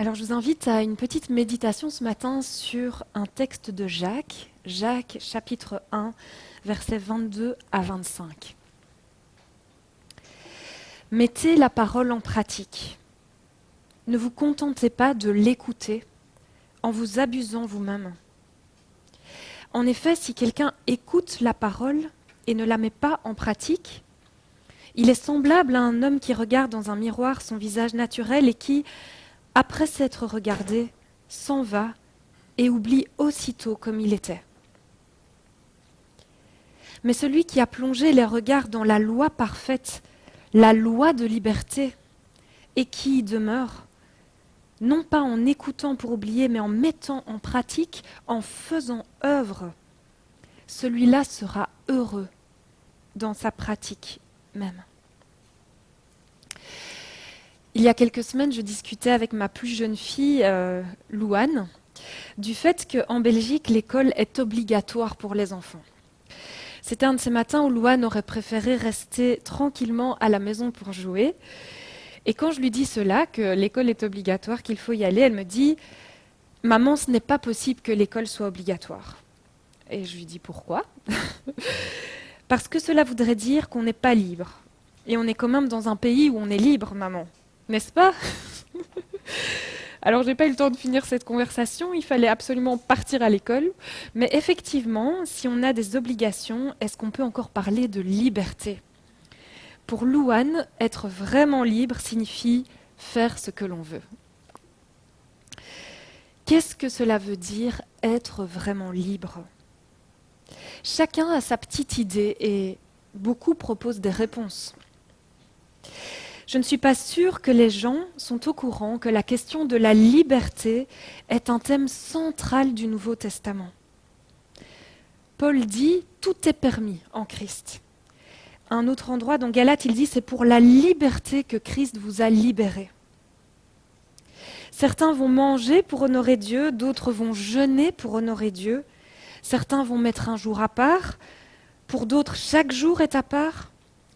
Alors je vous invite à une petite méditation ce matin sur un texte de Jacques, Jacques chapitre 1, versets 22 à 25. Mettez la parole en pratique. Ne vous contentez pas de l'écouter en vous abusant vous-même. En effet, si quelqu'un écoute la parole et ne la met pas en pratique, il est semblable à un homme qui regarde dans un miroir son visage naturel et qui, après s'être regardé, s'en va et oublie aussitôt comme il était. Mais celui qui a plongé les regards dans la loi parfaite, la loi de liberté, et qui y demeure, non pas en écoutant pour oublier, mais en mettant en pratique, en faisant œuvre, celui-là sera heureux dans sa pratique même. Il y a quelques semaines, je discutais avec ma plus jeune fille, Louane, du fait qu'en Belgique, l'école est obligatoire pour les enfants. C'était un de ces matins où Louane aurait préféré rester tranquillement à la maison pour jouer. Et quand je lui dis cela, que l'école est obligatoire, qu'il faut y aller, elle me dit « Maman, ce n'est pas possible que l'école soit obligatoire. » Et je lui dis « Pourquoi ?» Parce que cela voudrait dire qu'on n'est pas libre. Et on est quand même dans un pays où on est libre, maman. N'est-ce pas? Alors, je n'ai pas eu le temps de finir cette conversation, il fallait absolument partir à l'école. Mais effectivement, si on a des obligations, est-ce qu'on peut encore parler de liberté? Pour Louane, être vraiment libre signifie faire ce que l'on veut. Qu'est-ce que cela veut dire être vraiment libre? Chacun a sa petite idée et beaucoup proposent des réponses. Je ne suis pas sûre que les gens sont au courant que la question de la liberté est un thème central du Nouveau Testament. Paul dit « Tout est permis en Christ ». À un autre endroit dans Galates, il dit « C'est pour la liberté que Christ vous a libérés ». Certains vont manger pour honorer Dieu, d'autres vont jeûner pour honorer Dieu. Certains vont mettre un jour à part, pour d'autres chaque jour est à part.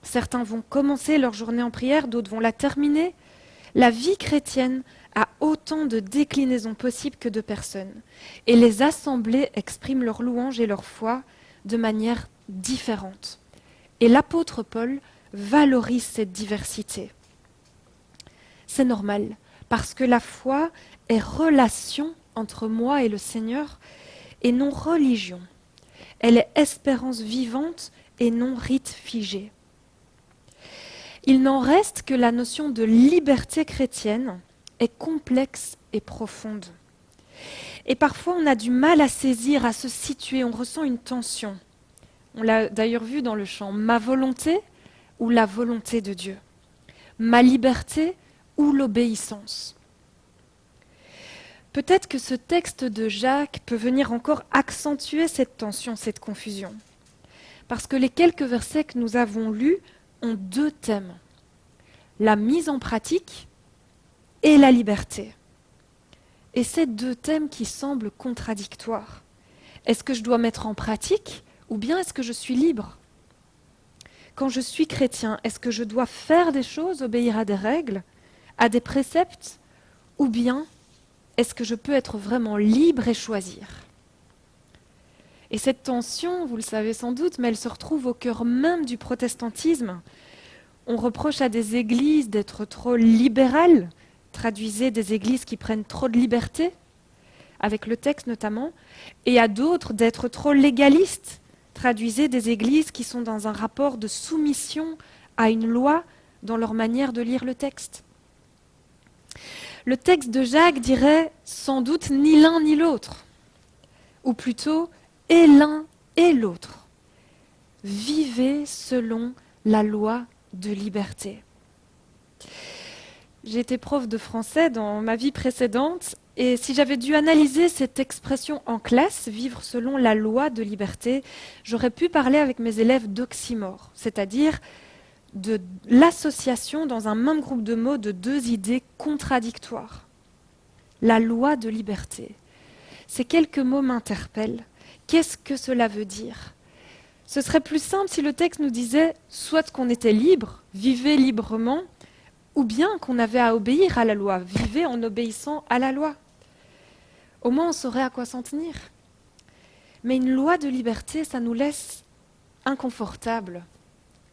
Certains vont commencer leur journée en prière, d'autres vont la terminer. La vie chrétienne a autant de déclinaisons possibles que de personnes. Et les assemblées expriment leur louange et leur foi de manière différente. Et l'apôtre Paul valorise cette diversité. C'est normal, parce que la foi est relation entre moi et le Seigneur et non religion. Elle est espérance vivante et non rite figé. Il n'en reste que la notion de liberté chrétienne est complexe et profonde. Et parfois, on a du mal à saisir, à se situer, on ressent une tension. On l'a d'ailleurs vu dans le chant « Ma volonté » ou « La volonté de Dieu »,« Ma liberté » ou « L'obéissance ». Peut-être que ce texte de Jacques peut venir encore accentuer cette tension, cette confusion. Parce que les quelques versets que nous avons lus ont deux thèmes, la mise en pratique et la liberté. Et ces deux thèmes qui semblent contradictoires. Est-ce que je dois mettre en pratique ou bien est-ce que je suis libre? Quand je suis chrétien, est-ce que je dois faire des choses, obéir à des règles, à des préceptes, ou bien est-ce que je peux être vraiment libre et choisir? Et cette tension, vous le savez sans doute, mais elle se retrouve au cœur même du protestantisme. On reproche à des églises d'être trop libérales, traduisez des églises qui prennent trop de liberté, avec le texte notamment, et à d'autres d'être trop légalistes, traduisez des églises qui sont dans un rapport de soumission à une loi dans leur manière de lire le texte. Le texte de Jacques dirait sans doute ni l'un ni l'autre, ou plutôt et l'un et l'autre. Vivez selon la loi de liberté. J'ai été prof de français dans ma vie précédente et si j'avais dû analyser cette expression en classe, vivre selon la loi de liberté, j'aurais pu parler avec mes élèves d'oxymore, c'est-à-dire de l'association dans un même groupe de mots de deux idées contradictoires. La loi de liberté. Ces quelques mots m'interpellent. Qu'est-ce que cela veut dire? Ce serait plus simple si le texte nous disait soit qu'on était libre, vivez librement, ou bien qu'on avait à obéir à la loi, vivez en obéissant à la loi. Au moins on saurait à quoi s'en tenir. Mais une loi de liberté, ça nous laisse inconfortables,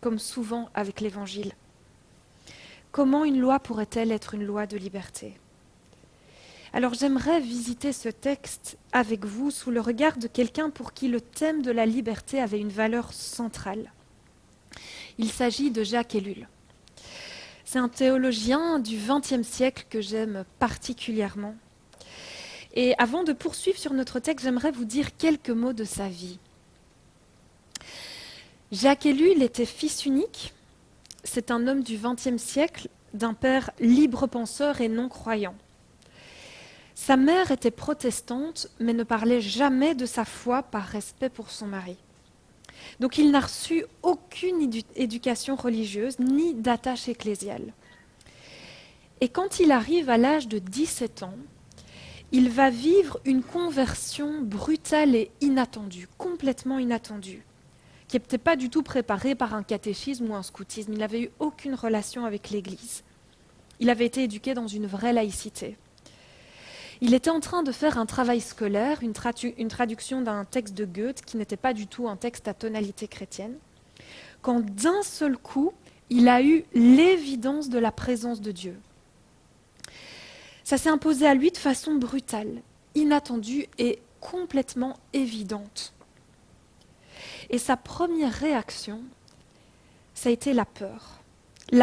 comme souvent avec l'Évangile. Comment une loi pourrait-elle être une loi de liberté ? Alors j'aimerais visiter ce texte avec vous sous le regard de quelqu'un pour qui le thème de la liberté avait une valeur centrale. Il s'agit de Jacques Ellul. C'est un théologien du XXe siècle que j'aime particulièrement. Et avant de poursuivre sur notre texte, j'aimerais vous dire quelques mots de sa vie. Jacques Ellul était fils unique. C'est un homme du XXe siècle, d'un père libre-penseur et non-croyant. Sa mère était protestante, mais ne parlait jamais de sa foi par respect pour son mari. Donc il n'a reçu aucune éducation religieuse, ni d'attache ecclésiale. Et quand il arrive à l'âge de 17 ans, il va vivre une conversion brutale et inattendue, complètement inattendue, qui n'était pas du tout préparée par un catéchisme ou un scoutisme. Il n'avait eu aucune relation avec l'Église. Il avait été éduqué dans une vraie laïcité. Il était en train de faire un travail scolaire, une traduction d'un texte de Goethe qui n'était pas du tout un texte à tonalité chrétienne, quand d'un seul coup, il a eu l'évidence de la présence de Dieu. Ça s'est imposé à lui de façon brutale, inattendue et complètement évidente. Et sa première réaction, ça a été la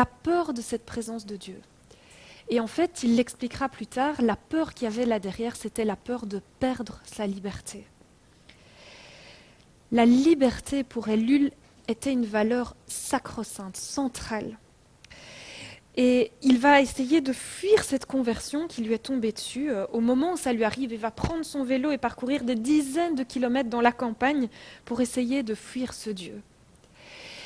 peur de cette présence de Dieu. Et en fait, il l'expliquera plus tard, la peur qu'il y avait là derrière, c'était la peur de perdre sa liberté. La liberté pour Ellul était une valeur sacro-sainte, centrale. Et il va essayer de fuir cette conversion qui lui est tombée dessus. Au moment où ça lui arrive, il va prendre son vélo et parcourir des dizaines de kilomètres dans la campagne pour essayer de fuir ce Dieu.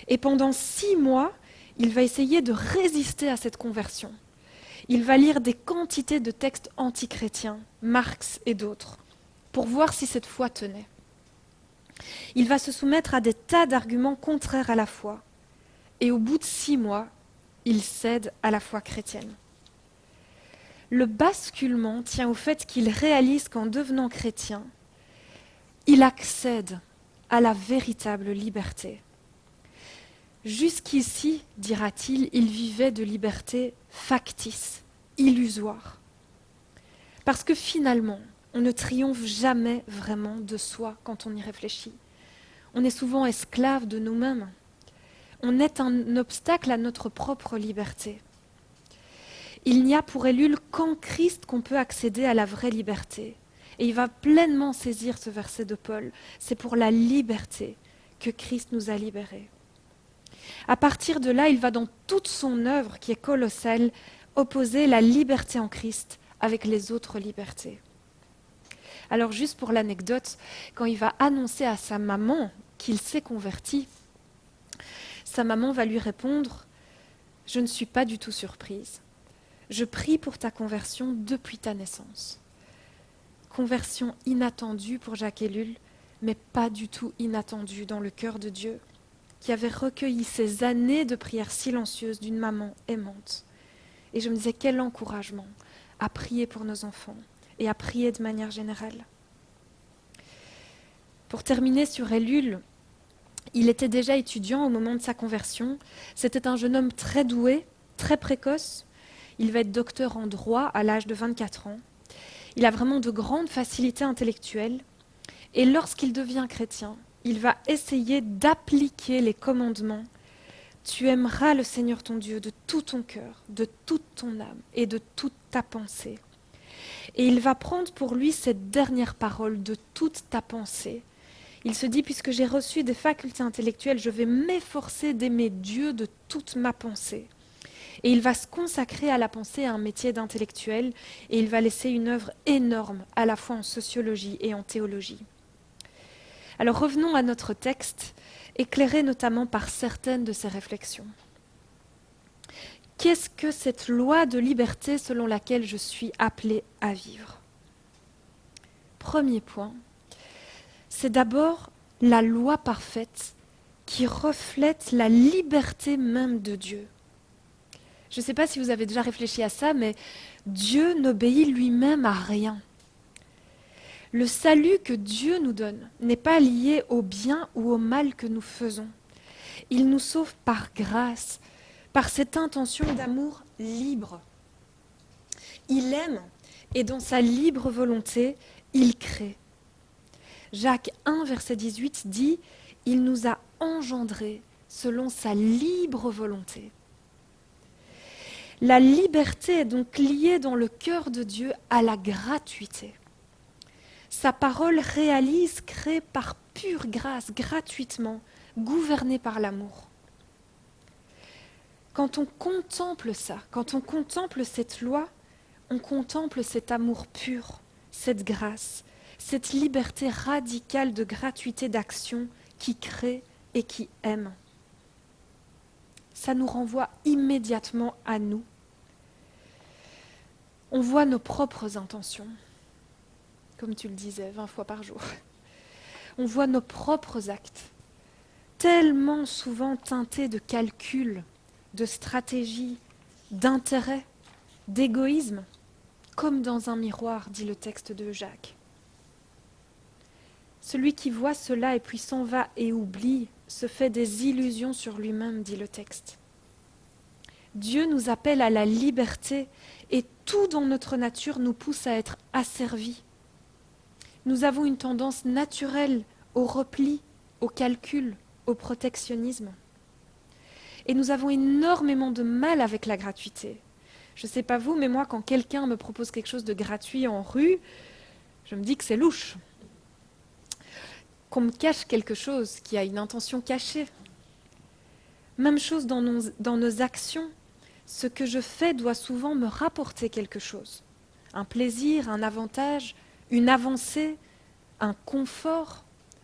Et pendant 6 mois, il va essayer de résister à cette conversion. Il va lire des quantités de textes antichrétiens, Marx et d'autres, pour voir si cette foi tenait. Il va se soumettre à des tas d'arguments contraires à la foi. Et au bout de 6 mois, il cède à la foi chrétienne. Le basculement tient au fait qu'il réalise qu'en devenant chrétien, il accède à la véritable liberté. Jusqu'ici, dira-t-il, il vivait de liberté factice, illusoire. Parce que finalement, on ne triomphe jamais vraiment de soi quand on y réfléchit. On est souvent esclave de nous-mêmes. On est un obstacle à notre propre liberté. Il n'y a pour Ellul qu'en Christ qu'on peut accéder à la vraie liberté. Et il va pleinement saisir ce verset de Paul. C'est pour la liberté que Christ nous a libérés. À partir de là, il va dans toute son œuvre, qui est colossale, opposer la liberté en Christ avec les autres libertés. Alors juste pour l'anecdote, quand il va annoncer à sa maman qu'il s'est converti, sa maman va lui répondre « Je ne suis pas du tout surprise. Je prie pour ta conversion depuis ta naissance. » Conversion inattendue pour Jacques Ellul, mais pas du tout inattendue dans le cœur de Dieu, qui avait recueilli ces années de prières silencieuses d'une maman aimante. Et je me disais, quel encouragement à prier pour nos enfants et à prier de manière générale. Pour terminer sur Ellul, il était déjà étudiant au moment de sa conversion. C'était un jeune homme très doué, très précoce. Il va être docteur en droit à l'âge de 24 ans. Il a vraiment de grandes facilités intellectuelles. Et lorsqu'il devient chrétien, il va essayer d'appliquer les commandements. Tu aimeras le Seigneur ton Dieu de tout ton cœur, de toute ton âme et de toute ta pensée. Et il va prendre pour lui cette dernière parole de toute ta pensée. Il se dit, puisque j'ai reçu des facultés intellectuelles, je vais m'efforcer d'aimer Dieu de toute ma pensée. Et il va se consacrer à la pensée, à un métier d'intellectuel, et il va laisser une œuvre énorme, à la fois en sociologie et en théologie. Alors revenons à notre texte, éclairé notamment par certaines de ses réflexions. Qu'est-ce que cette loi de liberté selon laquelle je suis appelée à vivre ? Premier point, c'est d'abord la loi parfaite qui reflète la liberté même de Dieu. Je ne sais pas si vous avez déjà réfléchi à ça, mais Dieu n'obéit lui-même à rien. Le salut que Dieu nous donne n'est pas lié au bien ou au mal que nous faisons. Il nous sauve par grâce, par cette intention d'amour libre. Il aime et dans sa libre volonté, il crée. Jacques 1, verset 18 dit « Il nous a engendrés selon sa libre volonté ». La liberté est donc liée dans le cœur de Dieu à la gratuité. Sa parole réalise, crée par pure grâce, gratuitement, gouvernée par l'amour. Quand on contemple ça, quand on contemple cette loi, on contemple cet amour pur, cette grâce, cette liberté radicale de gratuité d'action qui crée et qui aime. Ça nous renvoie immédiatement à nous. On voit nos propres intentions, comme tu le disais, 20 fois par jour. On voit nos propres actes, tellement souvent teintés de calculs, de stratégie, d'intérêt, d'égoïsme, comme dans un miroir, dit le texte de Jacques. Celui qui voit cela et puis s'en va et oublie, se fait des illusions sur lui-même, dit le texte. Dieu nous appelle à la liberté et tout dans notre nature nous pousse à être asservis. Nous avons une tendance naturelle au repli, au calcul, au protectionnisme. Et nous avons énormément de mal avec la gratuité. Je ne sais pas vous, mais moi, quand quelqu'un me propose quelque chose de gratuit en rue, je me dis que c'est louche. Qu'on me cache quelque chose, qui a une intention cachée. Même chose dans nos actions. Ce que je fais doit souvent me rapporter quelque chose. Un plaisir, un avantage, une avancée, un confort,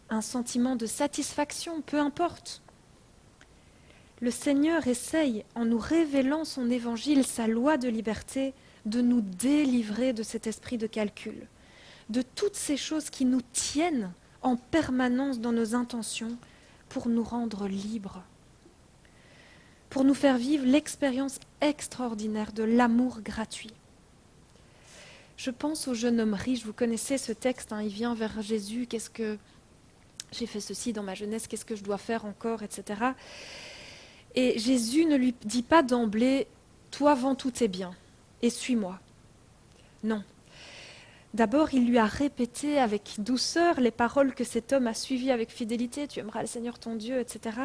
un sentiment de satisfaction, peu importe. Le Seigneur essaye, en nous révélant son évangile, sa loi de liberté, de nous délivrer de cet esprit de calcul, de toutes ces choses qui nous tiennent en permanence dans nos intentions pour nous rendre libres, pour nous faire vivre l'expérience extraordinaire de l'amour gratuit. Je pense au jeune homme riche, vous connaissez ce texte, il vient vers Jésus, qu'est-ce que j'ai fait ceci dans ma jeunesse, qu'est-ce que je dois faire encore, etc. Et Jésus ne lui dit pas d'emblée, toi vends tous tes biens et suis-moi. Non. D'abord, il lui a répété avec douceur les paroles que cet homme a suivies avec fidélité, tu aimeras le Seigneur ton Dieu, etc.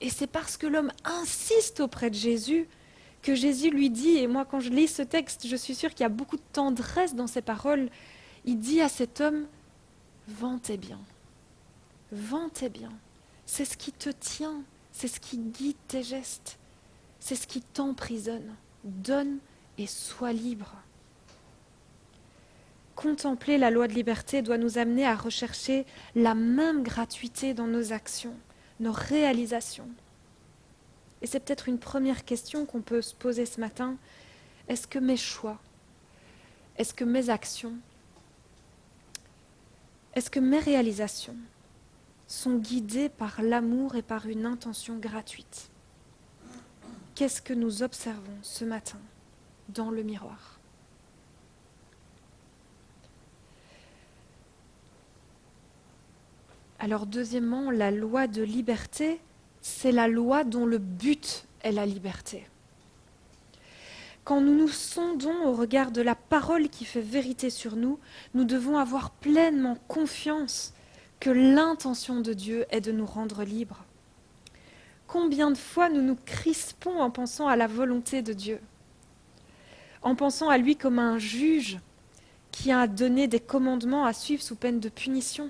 Et c'est parce que l'homme insiste auprès de Jésus que Jésus lui dit, et moi quand je lis ce texte, je suis sûre qu'il y a beaucoup de tendresse dans ces paroles, il dit à cet homme, vends tes biens, c'est ce qui te tient, c'est ce qui guide tes gestes, c'est ce qui t'emprisonne, donne et sois libre. Contempler la loi de liberté doit nous amener à rechercher la même gratuité dans nos actions, nos réalisations. Et c'est peut-être une première question qu'on peut se poser ce matin. Est-ce que mes choix, est-ce que mes actions, est-ce que mes réalisations sont guidées par l'amour et par une intention gratuite? Qu'est-ce que nous observons ce matin dans le miroir? Alors deuxièmement, la loi de liberté, c'est la loi dont le but est la liberté. Quand nous nous sondons au regard de la parole qui fait vérité sur nous, nous devons avoir pleinement confiance que l'intention de Dieu est de nous rendre libres. Combien de fois nous nous crispons en pensant à la volonté de Dieu, en pensant à lui comme un juge qui a donné des commandements à suivre sous peine de punition.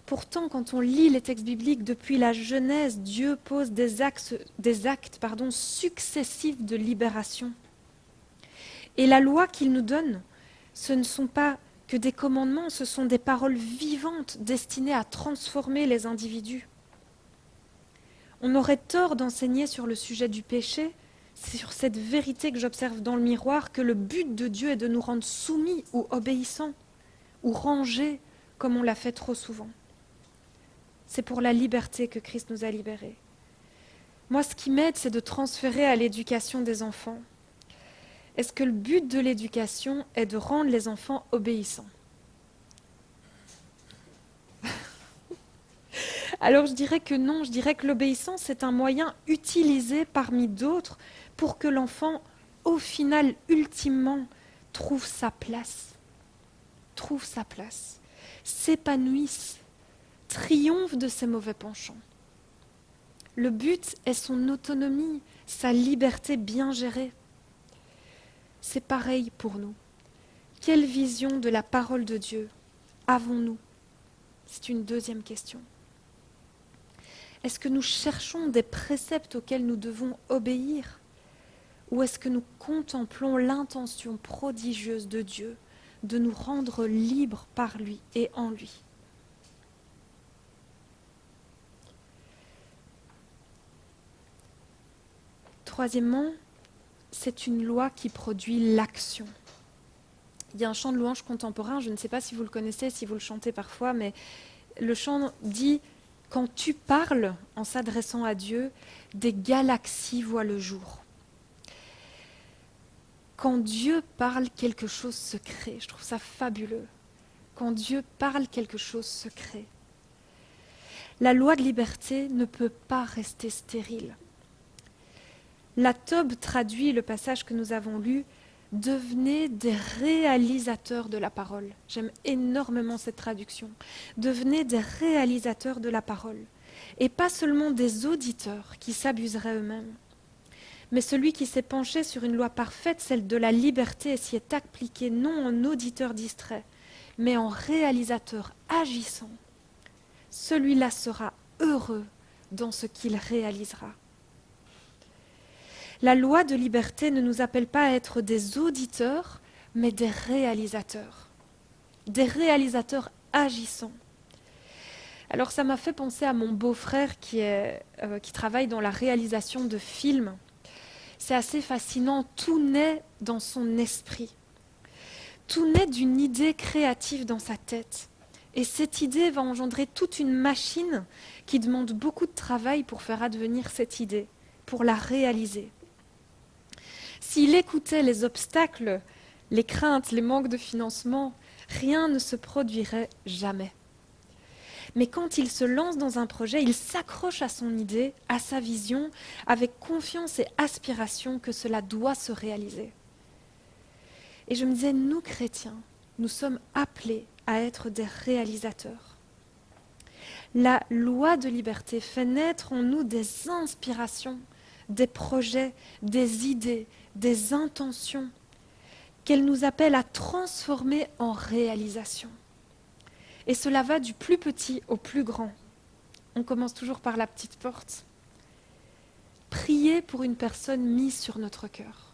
Pourtant, quand on lit les textes bibliques depuis la Genèse, Dieu pose des actes successifs de libération. Et la loi qu'il nous donne, ce ne sont pas que des commandements, ce sont des paroles vivantes destinées à transformer les individus. On aurait tort d'enseigner sur le sujet du péché, c'est sur cette vérité que j'observe dans le miroir, que le but de Dieu est de nous rendre soumis ou obéissants, ou rangés, comme on l'a fait trop souvent. C'est pour la liberté que Christ nous a libérés. Moi, ce qui m'aide, c'est de transférer à l'éducation des enfants. Est-ce que le but de l'éducation est de rendre les enfants obéissants? Alors je dirais que non, je dirais que l'obéissance est un moyen utilisé parmi d'autres pour que l'enfant, au final, ultimement, trouve sa place, s'épanouisse, triomphe de ses mauvais penchants. Le but est son autonomie, sa liberté bien gérée. C'est pareil pour nous. Quelle vision de la parole de Dieu avons-nous? C'est une deuxième question. Est-ce que nous cherchons des préceptes auxquels nous devons obéir? Ou est-ce que nous contemplons l'intention prodigieuse de Dieu de nous rendre libres par lui et en lui? Troisièmement, c'est une loi qui produit l'action. Il y a un chant de louange contemporain, je ne sais pas si vous le connaissez, si vous le chantez parfois, mais le chant dit « Quand tu parles, en s'adressant à Dieu, des galaxies voient le jour ». Quand Dieu parle, quelque chose se crée. Je trouve ça fabuleux. Quand Dieu parle, quelque chose se crée. La loi de liberté ne peut pas rester stérile. La Tob traduit le passage que nous avons lu « Devenez des réalisateurs de la parole ». J'aime énormément cette traduction. Devenez des réalisateurs de la parole. Et pas seulement des auditeurs qui s'abuseraient eux-mêmes. Mais celui qui s'est penché sur une loi parfaite, celle de la liberté, et s'y est appliqué non en auditeur distrait, mais en réalisateur agissant, celui-là sera heureux dans ce qu'il réalisera. La loi de liberté ne nous appelle pas à être des auditeurs, mais des réalisateurs agissants. Alors ça m'a fait penser à mon beau-frère qui travaille dans la réalisation de films. C'est assez fascinant, tout naît dans son esprit. Tout naît d'une idée créative dans sa tête. Et cette idée va engendrer toute une machine qui demande beaucoup de travail pour faire advenir cette idée, pour la réaliser. S'il écoutait les obstacles, les craintes, les manques de financement, rien ne se produirait jamais. Mais quand il se lance dans un projet, il s'accroche à son idée, à sa vision, avec confiance et aspiration que cela doit se réaliser. Et je me disais, nous chrétiens, nous sommes appelés à être des réalisateurs. La loi de liberté fait naître en nous des inspirations, des projets, des idées, des intentions qu'elle nous appelle à transformer en réalisation. Et cela va du plus petit au plus grand. On commence toujours par la petite porte. Prier pour une personne mise sur notre cœur.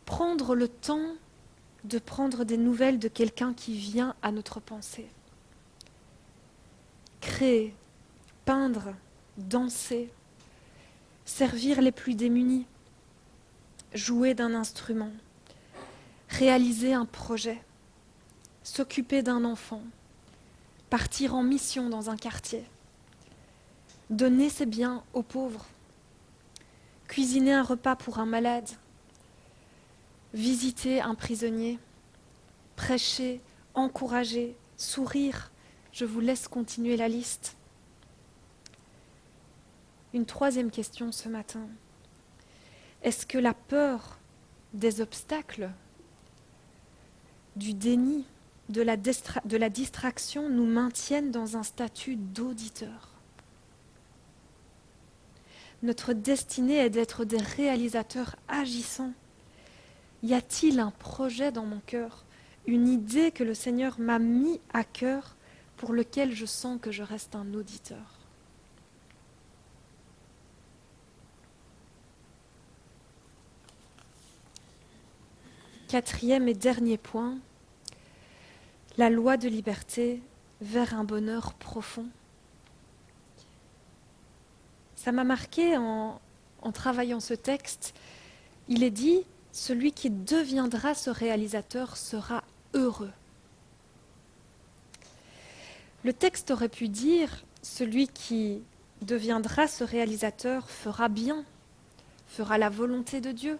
Prendre le temps de prendre des nouvelles de quelqu'un qui vient à notre pensée. Créer, peindre, danser, servir les plus démunis, jouer d'un instrument, réaliser un projet, s'occuper d'un enfant, partir en mission dans un quartier, donner ses biens aux pauvres, cuisiner un repas pour un malade, visiter un prisonnier, prêcher, encourager, sourire. Je vous laisse continuer la liste. Une troisième question ce matin. Est-ce que la peur des obstacles, du déni, de la distraction nous maintiennent dans un statut d'auditeur? Notre destinée est d'être des réalisateurs agissants. Y a-t-il un projet dans mon cœur, une idée que le Seigneur m'a mis à cœur pour lequel je sens que je reste un auditeur? Quatrième et dernier point, la loi de liberté vers un bonheur profond. Ça m'a marqué en travaillant ce texte. Il est dit, celui qui deviendra ce réalisateur sera heureux. Le texte aurait pu dire, celui qui deviendra ce réalisateur, fera bien, fera la volonté de Dieu,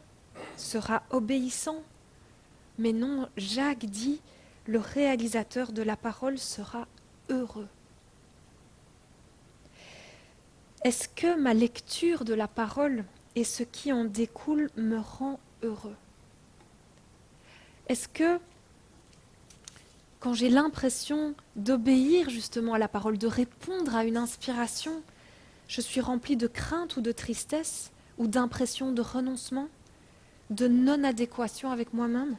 sera obéissant. Mais non, Jacques dit, le réalisateur de la parole sera heureux. Est-ce que ma lecture de la parole et ce qui en découle me rend heureux? Est-ce que quand j'ai l'impression d'obéir justement à la parole, de répondre à une inspiration, je suis remplie de crainte ou de tristesse ou d'impression de renoncement, de non-adéquation avec moi-même?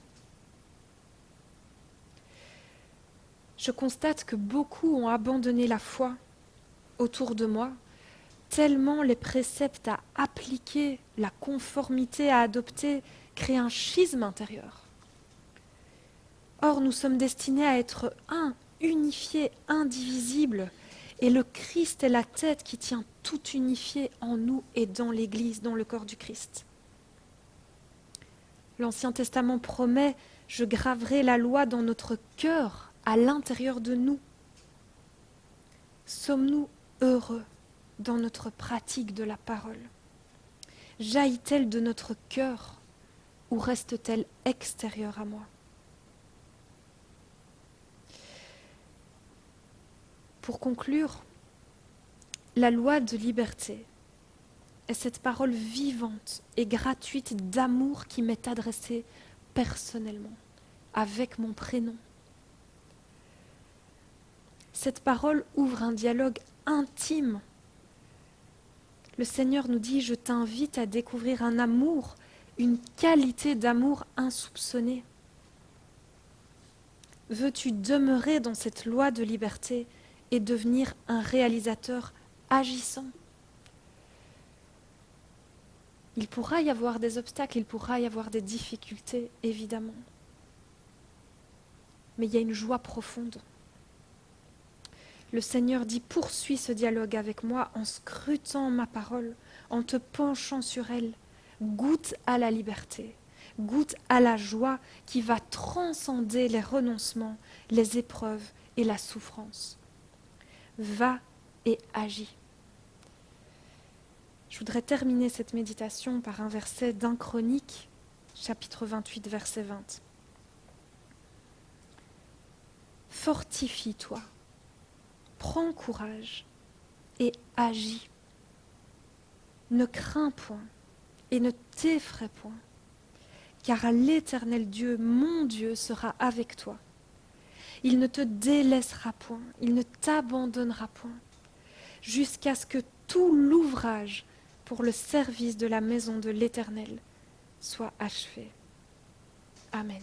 Je constate que beaucoup ont abandonné la foi autour de moi, tellement les préceptes à appliquer, la conformité à adopter, créent un schisme intérieur. Or, nous sommes destinés à être un, unifiés, indivisibles, et le Christ est la tête qui tient tout unifié en nous et dans l'Église, dans le corps du Christ. L'Ancien Testament promet « Je graverai la loi dans notre cœur, à l'intérieur de nous ». Sommes-nous heureux dans notre pratique de la parole? Jaillit-elle de notre cœur ou reste-t-elle extérieure à moi? Pour conclure, la loi de liberté est cette parole vivante et gratuite d'amour qui m'est adressée personnellement, avec mon prénom. Cette parole ouvre un dialogue intime. Le Seigneur nous dit « Je t'invite à découvrir un amour, une qualité d'amour insoupçonnée. Veux-tu demeurer dans cette loi de liberté et devenir un réalisateur agissant ?» Il pourra y avoir des obstacles, il pourra y avoir des difficultés, évidemment. Mais il y a une joie profonde. Le Seigneur dit, poursuis ce dialogue avec moi en scrutant ma parole, en te penchant sur elle. Goûte à la liberté, goûte à la joie qui va transcender les renoncements, les épreuves et la souffrance. Va et agis. Je voudrais terminer cette méditation par un verset d'1 Chroniques, chapitre 28, verset 20. Fortifie-toi. Prends courage et agis. Ne crains point et ne t'effraie point, car l'Éternel Dieu, mon Dieu, sera avec toi. Il ne te délaissera point, il ne t'abandonnera point, jusqu'à ce que tout l'ouvrage pour le service de la maison de l'Éternel soit achevé. Amen.